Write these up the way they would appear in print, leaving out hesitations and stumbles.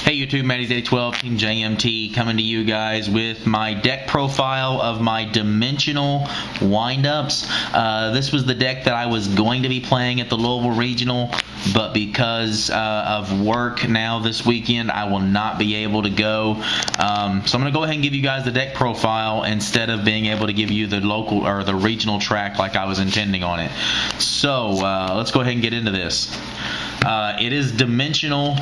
Hey YouTube, Matty's8012, Team JMT, coming to you guys with my deck profile of my dimensional windups. This was the deck that I was going to be playing at the Louisville Regional, but because of work now this weekend, I will not be able to go. So I'm going to go ahead and give you guys the deck profile instead of being able to give you the local or the regional track like I was intending on it. So let's go ahead and get into this. It is dimensional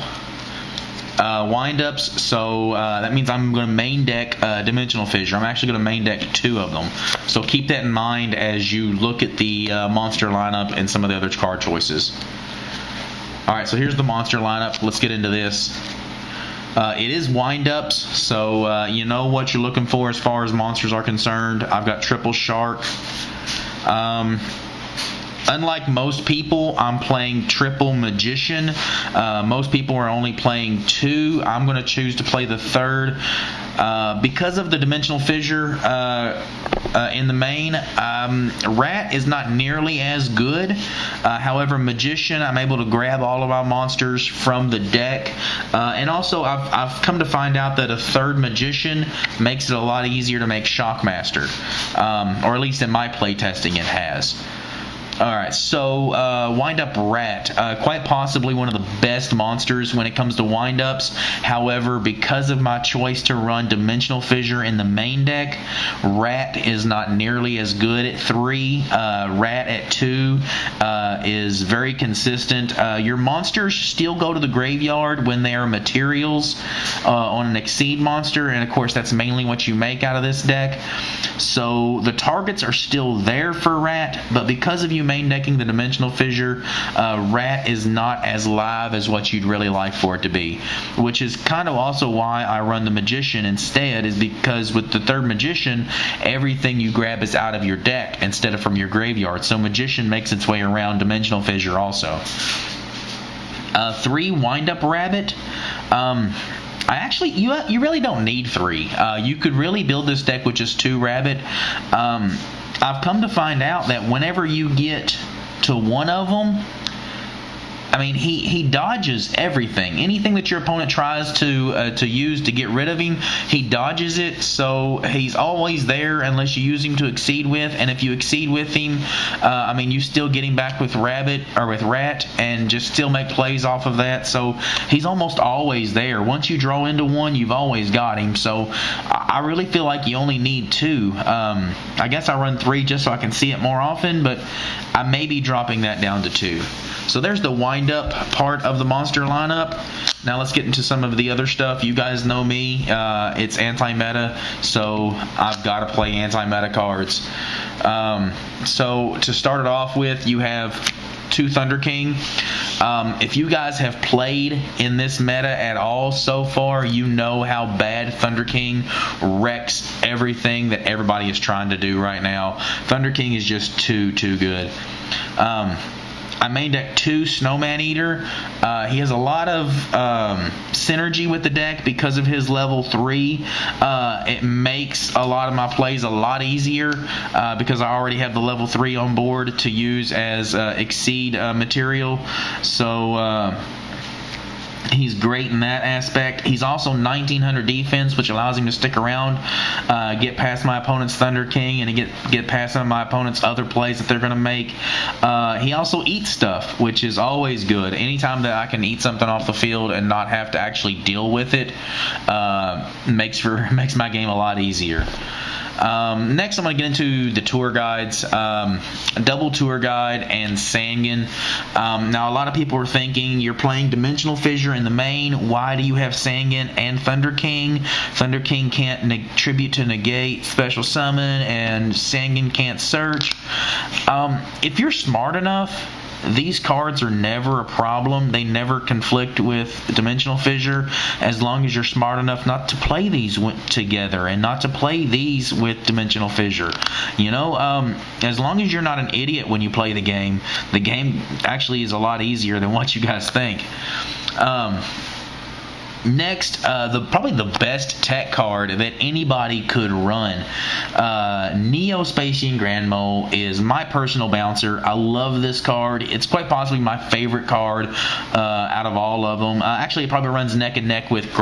windups, so that means I'm going to main deck Dimensional Fissure. I'm actually going to main deck 2 of them, so keep that in mind as you look at the monster lineup and some of the other card choices. Alright, so here's the monster lineup. Let's get into this. It is windups, so you know what you're looking for as far as monsters are concerned. I've got Triple Shark. Unlike most people, I'm playing Triple Magician. Most people are only playing 2. I'm going to choose to play the 3rd. Because of the Dimensional Fissure in the main, Rat is not nearly as good. However, Magician, I'm able to grab all of my monsters from the deck. And also, I've come to find out that a 3rd Magician makes it a lot easier to make Shockmaster. Or at least in my playtesting, it has. Alright, so Wind-Up Rat, quite possibly one of the best monsters when it comes to windups. However, because of my choice to run Dimensional Fissure in the main deck, Rat is not nearly as good at 3. Rat at 2 is very consistent. Your monsters still go to the graveyard when they are materials on an Exceed monster, and of course that's mainly what you make out of this deck. So the targets are still there for Rat, but because of you main decking the Dimensional Fissure, Rat is not as live as what you'd really like for it to be, which is kind of also why I run the Magician instead, is because with the 3rd Magician, everything you grab is out of your deck instead of from your graveyard, so Magician makes its way around Dimensional Fissure also. 3 Wind-Up Rabbit. You really don't need 3. You could really build this deck with just 2 Rabbit. I've come to find out that whenever you get to one of them, I mean, he dodges everything. Anything that your opponent tries to use to get rid of him, he dodges it. So he's always there unless you use him to Exceed with. And if you Exceed with him, I mean, you still get him back with Rabbit or with Rat, and just still make plays off of that. So he's almost always there. Once you draw into one, you've always got him. So I really feel like you only need 2. I guess I run 3 just so I can see it more often, but I may be dropping that down to 2. So there's the wind-up part of the monster lineup. Now let's get into some of the other stuff. You guys know me. It's anti-meta, so I've got to play anti-meta cards. So to start it off with, you have 2 Thunder King. If you guys have played in this meta at all so far, you know how bad Thunder King wrecks everything that everybody is trying to do right now. Thunder King is just too good. I main deck 2 Snowman Eater. He has a lot of synergy with the deck because of his level 3. It makes a lot of my plays a lot easier because I already have the level 3 on board to use as Exceed material. So he's great in that aspect. He's also 1900 defense, which allows him to stick around, get past my opponent's Thunder King, and get past some of my opponent's other plays that they're going to make. He also eats stuff, which is always good. Anytime that I can eat something off the field and not have to actually deal with it, makes my game a lot easier. Next, I'm going to get into the tour guides. Double Tour Guide and Sangan. Now, a lot of people are thinking, you're playing Dimensional Fissure in the main. Why do you have Sangan and Thunder King? Thunder King can't tribute to negate, special summon, and Sangan can't search. If you're smart enough, these cards are never a problem. They never conflict with Dimensional Fissure as long as you're smart enough not to play these together and not to play these with Dimensional Fissure. You know, as long as you're not an idiot when you play the game actually is a lot easier than what you guys think. Next, probably the best tech card that anybody could run. Neo-Spacian Grand Mole is my personal bouncer. I love this card. It's quite possibly my favorite card out of all of them. Actually, it probably runs neck and neck with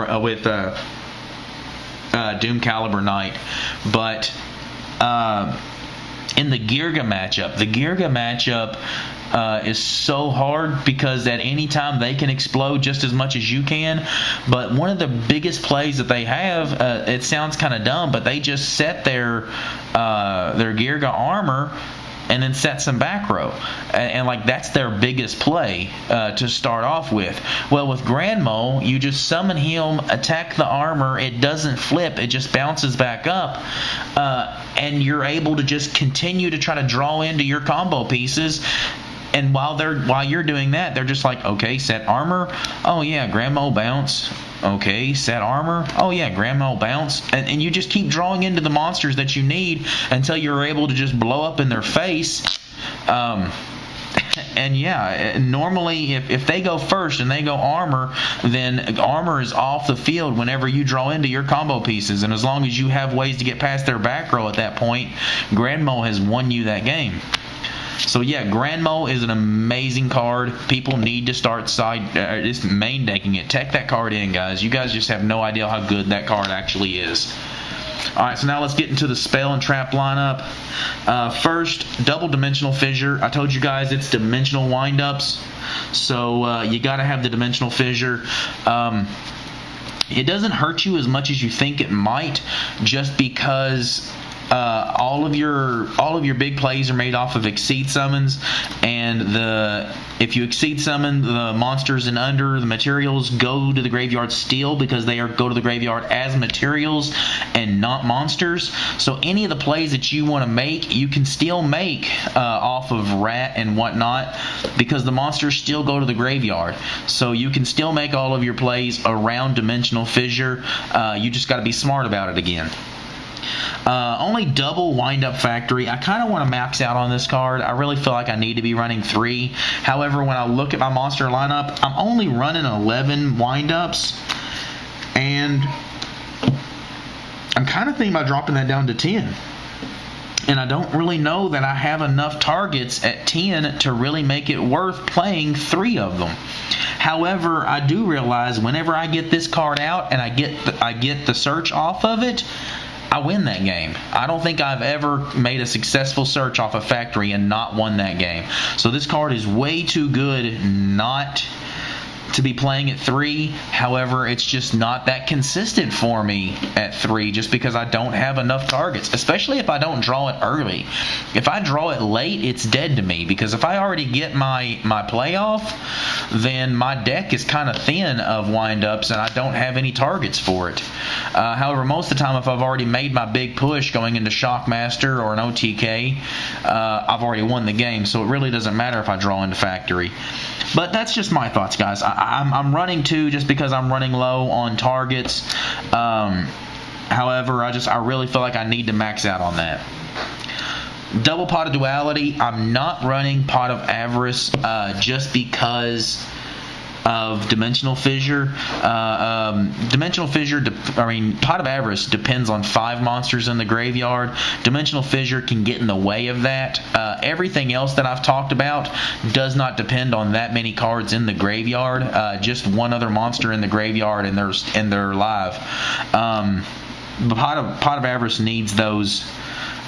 Doom Caliber Knight. But in the Girga matchup, is so hard because at any time they can explode just as much as you can. But one of the biggest plays that they have, it sounds kind of dumb, but they just set their Girga armor and then set some back row, and like that's their biggest play to start off with. Well, with Grand Mole, you just summon him, attack the armor. It doesn't flip; it just bounces back up, and you're able to just continue to try to draw into your combo pieces. And while you're doing that, they're just like, okay, set armor. Oh yeah, Grand Mole bounce. Okay, set armor. Oh yeah, Grand Mole bounce. And you just keep drawing into the monsters that you need until you're able to just blow up in their face. And yeah, normally if they go first and they go armor, then armor is off the field whenever you draw into your combo pieces. And as long as you have ways to get past their back row at that point, Grand Mole has won you that game. So yeah, Grand Mole is an amazing card. People need to start just main decking it. Tech that card in, guys. You guys just have no idea how good that card actually is. Alright, so now let's get into the Spell and Trap lineup. First, Double Dimensional Fissure. I told you guys it's dimensional windups, so you got to have the Dimensional Fissure. It doesn't hurt you as much as you think it might, just because all of your big plays are made off of Exceed summons, and if you Exceed summon the monsters and under, the materials go to the graveyard still, because they go to the graveyard as materials and not monsters. So any of the plays that you want to make, you can still make off of Rat and whatnot, because the monsters still go to the graveyard. So you can still make all of your plays around Dimensional Fissure. You just got to be smart about it again. Only double Wind-Up Factory. I kind of want to max out on this card. I really feel like I need to be running 3. However, when I look at my monster lineup, I'm only running 11 wind-ups, and I'm kind of thinking about dropping that down to 10. And I don't really know that I have enough targets at 10 to really make it worth playing 3 of them. However, I do realize whenever I get this card out and I get the search off of it, I win that game. I don't think I've ever made a successful search off a factory and not won that game. So this card is way too good not to be playing at 3. However, it's just not that consistent for me at 3, just because I don't have enough targets, especially if I don't draw it early. If I draw it late, it's dead to me, because if I already get my playoff, then my deck is kind of thin of wind-ups and I don't have any targets for it. However, most of the time, if I've already made my big push going into Shockmaster or an OTK, I've already won the game, so it really doesn't matter if I draw into Factory. But that's just my thoughts, guys. I'm running 2 just because I'm running low on targets. However, I really feel like I need to max out on that. Double Pot of Duality. I'm not running Pot of Avarice just because of Dimensional Fissure. Dimensional Fissure, Pot of Avarice depends on 5 monsters in the graveyard. Dimensional Fissure can get in the way of that. Everything else that I've talked about does not depend on that many cards in the graveyard. Just one other monster in the graveyard and they're live. Pot of Avarice needs those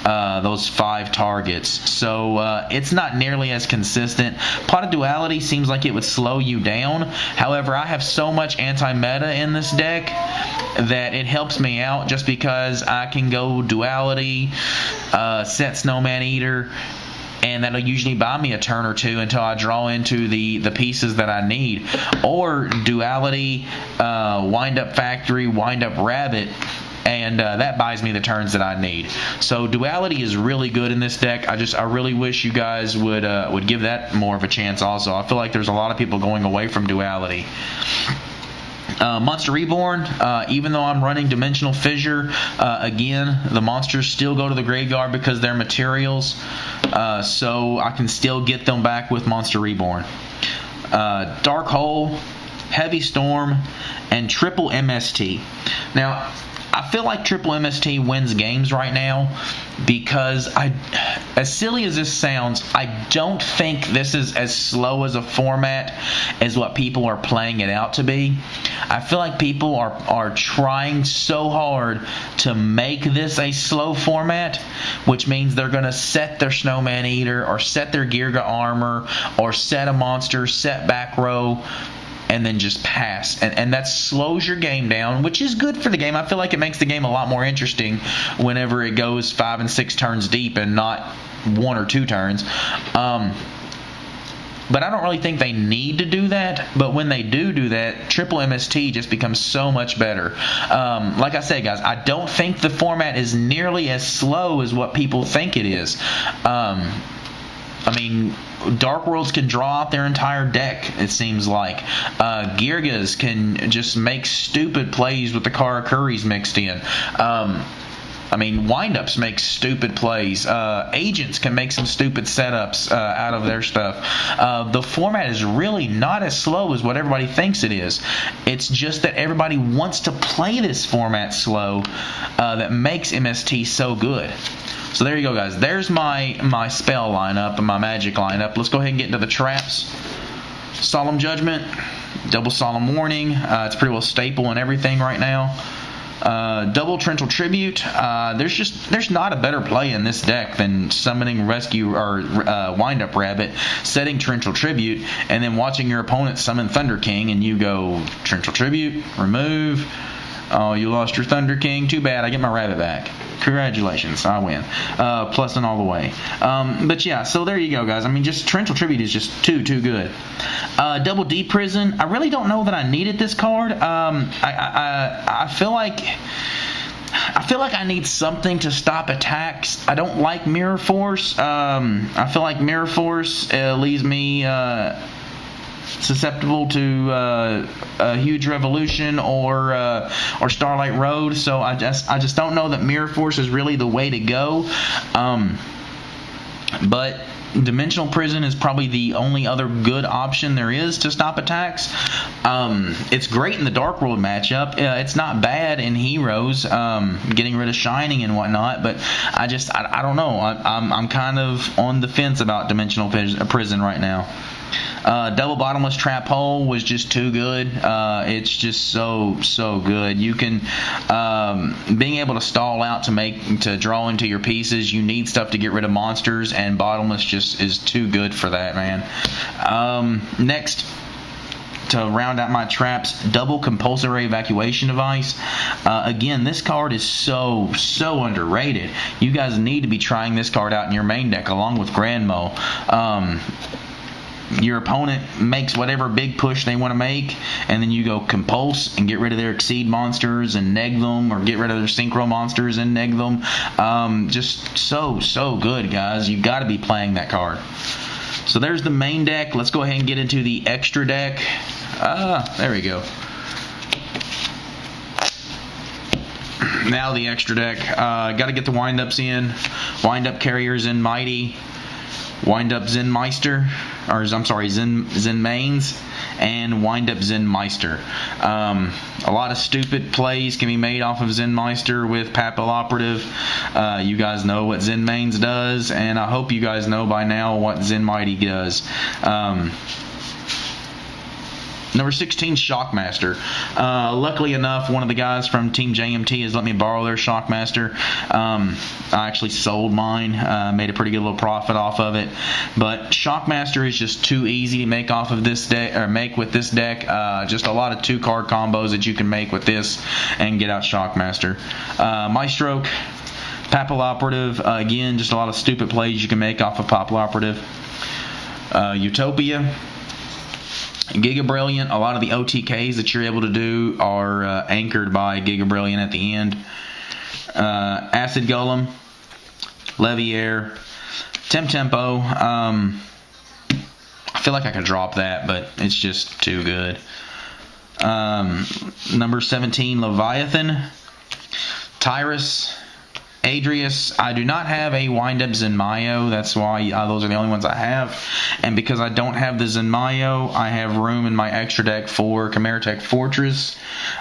5 targets, so it's not nearly as consistent. Pot of Duality seems like it would slow you down. However, I have so much anti-meta in this deck that it helps me out, just because I can go Duality, set Snowman Eater, and that'll usually buy me a turn or 2 until I draw into the pieces that I need. Or Duality, Wind-Up Factory, Wind-Up Rabbit, and that buys me the turns that I need. So Duality is really good in this deck. I really wish you guys would give that more of a chance also. I feel like there's a lot of people going away from Duality. Monster Reborn, even though I'm running Dimensional Fissure, again, the monsters still go to the graveyard because they're materials, so I can still get them back with Monster Reborn. Dark Hole Heavy Storm, and Triple MST. Now, I feel like Triple MST wins games right now because as silly as this sounds, I don't think this is as slow as a format as what people are playing it out to be. I feel like people are trying so hard to make this a slow format, which means they're going to set their Snowman Eater or set their Girga Armor or set a monster, set back row, and then just pass. And that slows your game down, which is good for the game. I feel like it makes the game a lot more interesting whenever it goes 5 and 6 turns deep and not 1 or 2 turns. But I don't really think they need to do that. But when they do that, Triple MST just becomes so much better. Like I said, guys, I don't think the format is nearly as slow as what people think it is. I mean, Dark Worlds can draw out their entire deck, it seems like. Girgas can just make stupid plays with the Karakuris mixed in. I mean, windups make stupid plays. Agents can make some stupid setups out of their stuff. The format is really not as slow as what everybody thinks it is. It's just that everybody wants to play this format slow that makes MST so good. So there you go, guys. There's my spell lineup and my magic lineup. Let's go ahead and get into the traps. Solemn Judgment, Double Solemn Warning. It's pretty well staple in everything right now. Double Torrential Tribute. There's not a better play in this deck than summoning Rescue or Wind-Up Rabbit, setting Torrential Tribute, and then watching your opponent summon Thunder King, and you go Torrential Tribute, remove. Oh, you lost your Thunder King. Too bad. I get my rabbit back. Congratulations. I win. Plus and all the way. But yeah, so there you go, guys. I mean, just Torrential Tribute is just too good. Double D Prison. I really don't know that I needed this card. I feel like I need something to stop attacks. I don't like Mirror Force. I feel like Mirror Force leaves me susceptible to a Huge Revolution or Starlight Road, so I just don't know that Mirror Force is really the way to go. But Dimensional Prison is probably the only other good option there is to stop attacks. It's great in the Dark World matchup. It's not bad in Heroes, getting rid of Shining and whatnot, but I don't know. I'm kind of on the fence about Dimensional Prison right now. Double Bottomless Trap Hole was just too good. It's just so good. You can being able to stall out to draw into your pieces. You need stuff to get rid of monsters, and Bottomless just is too good for that, man. Next, to round out my traps, Double Compulsory Evacuation Device. Again, this card is so underrated. You guys need to be trying this card out in your main deck along with Grandmo. Your opponent makes whatever big push they want to make, and then you go Compulse and get rid of their Exceed monsters and neg them, or get rid of their Synchro monsters and neg them. Just so good, guys. You got to be playing that card. So there's the main deck. Let's go ahead and get into the extra deck. There we go. Now the extra deck. Got to get the wind-ups in. Wind-up Carriers in Mighty. Wind-up Zen Meister, or I'm sorry, Zen Mains, and Wind-up Zen Meister. A lot of stupid plays can be made off of Zen Meister with Papal Operative. You guys know what Zen Mains does, and I hope you guys know by now what Zen Mighty does. Number 16, Shockmaster. Luckily enough, one of the guys from Team JMT has let me borrow their Shockmaster. I actually sold mine, made a pretty good little profit off of it. But Shockmaster is just too easy to make off of this deck, or make with this deck. Just a lot of 2-card combos that you can make with this and get out Shockmaster. Maestro, Papal Operative. Again, just a lot of stupid plays you can make off of Papal Operative. Utopia. Giga Brilliant. A lot of the OTKs that you're able to do are anchored by Giga Brilliant at the end. Acid Golem, Leviair, Tempo. I feel like I could drop that, but it's just too good. Number 17, Leviathan, Tyrus, Adrius, I do not have a wind-up Zenmayo. That's why those are the only ones I have. And because I don't have the Zenmayo, I have room in my extra deck for Chimeratech Fortress.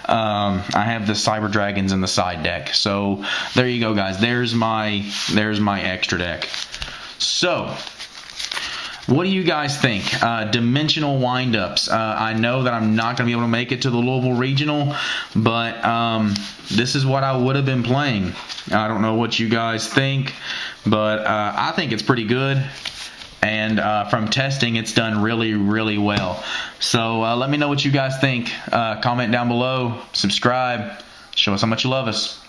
I have the Cyber Dragons in the side deck. So there you go, guys. There's my extra deck. So what do you guys think? Dimensional windups. I know that I'm not going to be able to make it to the Louisville Regional, but this is what I would have been playing. I don't know what you guys think, but I think it's pretty good. And from testing, it's done really, really well. So let me know what you guys think. Comment down below. Subscribe. Show us how much you love us.